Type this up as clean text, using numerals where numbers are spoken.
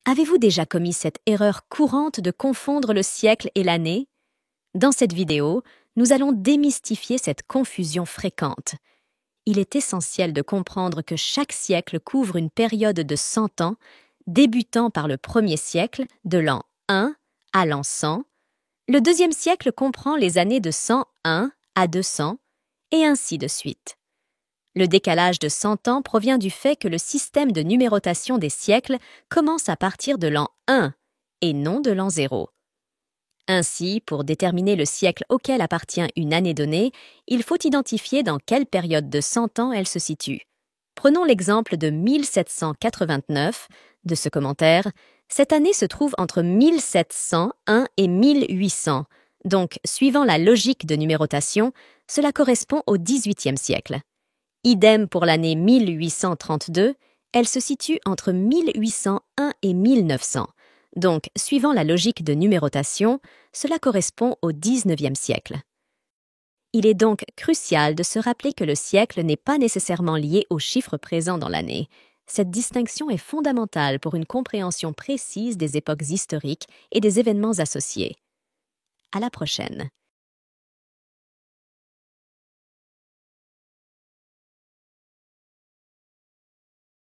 Avez-vous déjà commis cette erreur courante de confondre le siècle et l'année? Dans cette vidéo, nous allons démystifier cette confusion fréquente. Il est essentiel de comprendre que chaque siècle couvre une période de 100 ans, débutant par le premier siècle, de l'an 1 à l'an 100. Le deuxième siècle comprend les années de 101 à 200, et ainsi de suite. Le décalage de 100 ans provient du fait que le système de numérotation des siècles commence à partir de l'an 1 et non de l'an 0. Ainsi, pour déterminer le siècle auquel appartient une année donnée, il faut identifier dans quelle période de 100 ans elle se situe. Prenons l'exemple de 1789. De ce commentaire, cette année se trouve entre 1701 et 1800, donc suivant la logique de numérotation, cela correspond au XVIIIe siècle. Idem pour l'année 1832, elle se situe entre 1801 et 1900. Donc, suivant la logique de numérotation, cela correspond au XIXe siècle. Il est donc crucial de se rappeler que le siècle n'est pas nécessairement lié aux chiffres présents dans l'année. Cette distinction est fondamentale pour une compréhension précise des époques historiques et des événements associés. À la prochaine.